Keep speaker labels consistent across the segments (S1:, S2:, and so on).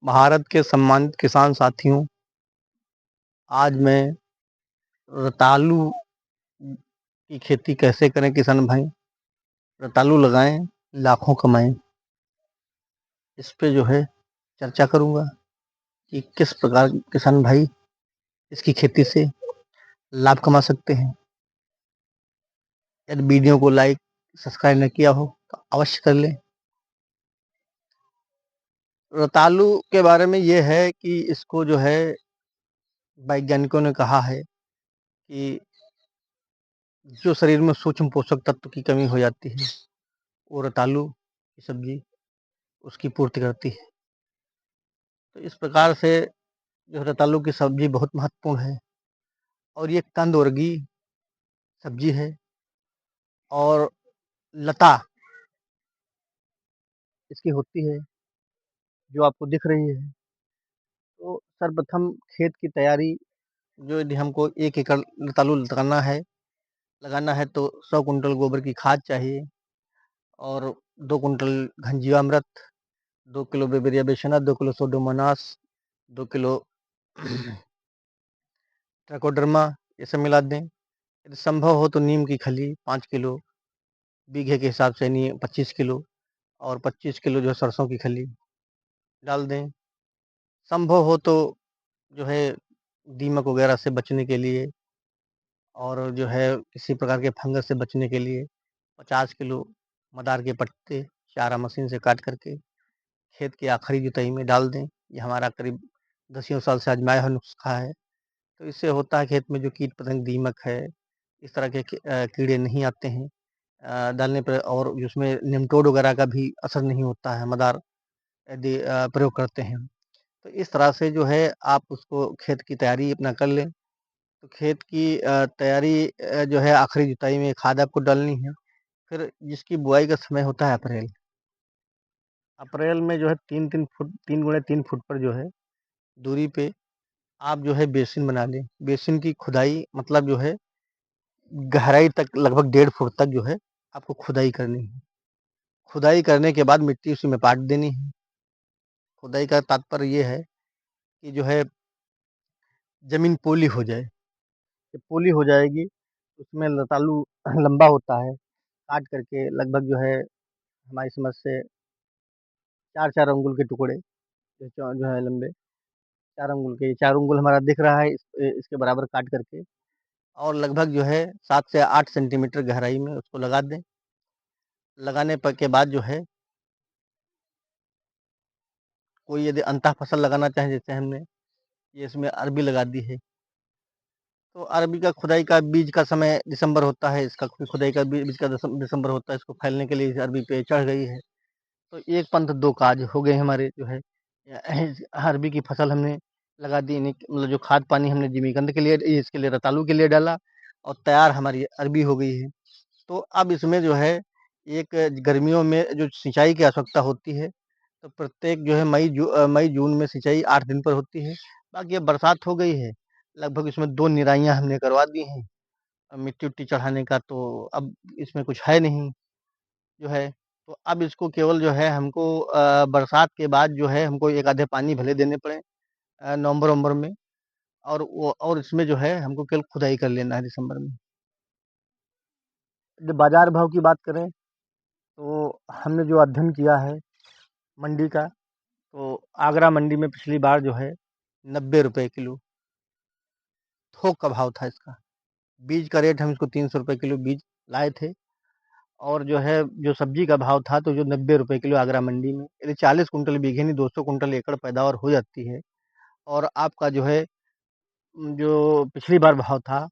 S1: भारत के सम्मानित किसान साथियों, आज मैं रतालू की खेती कैसे करें किसान भाई, रतालू लगाएँ, लाखों कमाएँ। इस पे जो है चर्चा करूँगा कि किस प्रकार किसान भाई इसकी खेती से लाभ कमा सकते हैं। यदि वीडियो को लाइक, सब्सक्राइब न किया हो तो अवश्य कर लें। रतालू के बारे में ये है कि इसको जो है वैज्ञानिकों ने कहा है कि जो शरीर में सूक्ष्म पोषक तत्व की कमी हो जाती है, वो रतालू की सब्ज़ी उसकी पूर्ति करती है। तो इस प्रकार से जो रतालू की सब्ज़ी बहुत महत्वपूर्ण है और ये कंद वर्गीय सब्ज़ी है और लता इसकी होती है, जो आपको दिख रही है। तो सर्वप्रथम खेत की तैयारी जो यदि हमको 1 एकड़ रतालू लगाना है तो 100 कुंटल गोबर की खाद चाहिए और 2 कुंटल घनजीवामृत, 2 kilo Beauveria bassiana, 2 kilo pseudomonas, 2 kilo trichoderma ये सब मिला दें। यदि संभव हो तो नीम की खली 5 किलो, बीघे के हिसाब से नी 25 किलो और 25 किलो जो है सरसों की खली डाल दें। संभव हो तो जो है दीमक वगैरह से बचने के लिए और जो है किसी प्रकार के फंगस से बचने के लिए 50 किलो मदार के पत्ते चारा मशीन से काट करके खेत की आखिरी जुताई में डाल दें। ये हमारा करीब 10 साल से आजमाया हुआ नुस्खा है। तो इससे होता है खेत में जो कीट पतंग, दीमक है, इस तरह के कीड़े नहीं आते हैं डालने पर और उसमें निमटोड वगैरह का भी असर नहीं होता है मदार यदि प्रयोग करते हैं। तो इस तरह से जो है आप उसको खेत की तैयारी अपना कर लें। तो खेत की तैयारी जो है आखिरी जुताई में खाद आपको डालनी है। फिर जिसकी बुआई का समय होता है अप्रैल। अप्रैल में जो है 3-3 फुट 3 गुणे 3 फुट पर जो है दूरी पे आप जो है बेसिन बना लें। बेसिन की खुदाई मतलब जो है गहराई तक लगभग 1.5 फुट तक जो है आपको खुदाई करनी है। खुदाई करने के बाद मिट्टी उसी में पाट देनी है। खुदाई का तात्पर्य ये है कि जो है ज़मीन पोली हो जाए। जब पोली हो जाएगी, उसमें रतालू लंबा होता है, काट करके लगभग जो है हमारी समझ से 4-4 अंगुल के टुकड़े जो है लंबे 4 अंगुल के 4 अंगुल हमारा दिख रहा है इसके बराबर काट करके और लगभग जो है 7 से 8 सेंटीमीटर गहराई में उसको लगा दें। लगाने के बाद जो है कोई यदि अंतः फसल लगाना चाहे जैसे हमने ये इसमें अरबी लगा दी है। तो अरबी का खुदाई का बीज का समय दिसंबर होता है, इसका खुदाई का बीज का दिसंबर होता है, इसको फैलने के लिए अरबी पे चढ़ गई है। तो एक पंथ दो काज हो गए हमारे जो है अरबी की फसल हमने लगा दी मतलब जो खाद पानी हमने जिमीकंद के लिए इसके लिए रतालू के लिए डाला और तैयार हमारी अरबी हो गई है। तो अब इसमें जो है एक गर्मियों में जो सिंचाई की आवश्यकता होती है, तो प्रत्येक जो है मई जून में सिंचाई 8 दिन पर होती है। बाकी अब बरसात हो गई है, लगभग इसमें 2 निराइयाँ हमने करवा दी हैं। मिट्टी-उट्टी चढ़ाने का तो अब इसमें कुछ है नहीं जो है। तो अब इसको केवल जो है हमको बरसात के बाद जो है हमको 1 आधे पानी भले देने पड़े नवंबर-वंबर में और इसमें जो है हमको केवल खुदाई कर लेना है दिसंबर में। यदि बाज़ार भाव की बात करें, तो हमने जो अध्ययन किया है मंडी का, तो आगरा मंडी में पिछली बार जो है ₹90 किलो थोक का भाव था इसका। बीज का रेट हम इसको ₹300 किलो बीज लाए थे और जो है जो सब्ज़ी का भाव था तो जो ₹90 किलो आगरा मंडी में। यदि 40 कुंटल बीघे नहीं 200 कुंटल एकड़ पैदावार हो जाती है और आपका जो है जो पिछली बार भाव था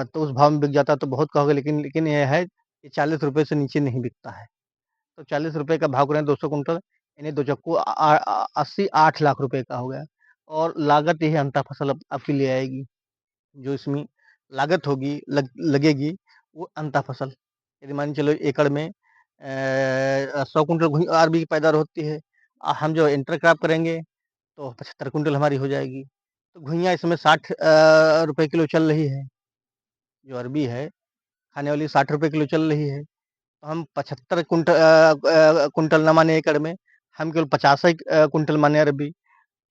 S1: तो उस भाव में बिक जाता तो बहुत कहोगे लेकिन लेकिन ये है कि ₹40 से नीचे नहीं बिकता है। तो ₹40 का भाव करें 200 कुंटल यानी दो चक्कू 80 8 लाख रुपए का हो गया और लागत ये है अंतः फसल आपकी ले आएगी। जो इसमें लागत होगी लगेगी वो अंतः फसल। यदि मान के चलो एकड़ में 100 कुंटल अरबी की पैदावार होती है। हम जो इंटर क्रॉप करेंगे तो 75 कुंटल हमारी हो जाएगी। तो घुइयाँ इसमें 60 रुपए किलो चल रही है। जो अरबी है खाने वाली 60 रुपए किलो चल रही है। तो हम 75 कुंटल न माने एकड़ में हम केवल 50 ही कुंटल माने अरबी।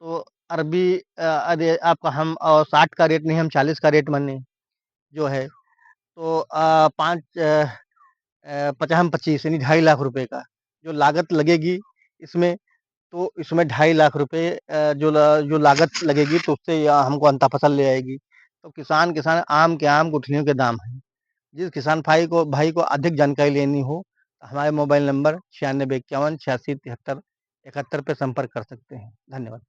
S1: तो अरबी अरे आपका हम 60 का रेट नहीं, हम 40 का रेट माने जो है। तो 5 50 हम 25 यानी 2.5 लाख रुपए का जो लागत लगेगी इसमें, तो इसमें 2.5 लाख रुपए जो लागत लगेगी तो उससे हमको अंता फसल ले आएगी। तो किसान आम के आम, गुठलियों के दाम हैं। जिस किसान भाई को अधिक जानकारी लेनी हो, हमारे मोबाइल नंबर 9651 86 73 71 पे संपर्क कर सकते हैं। धन्यवाद।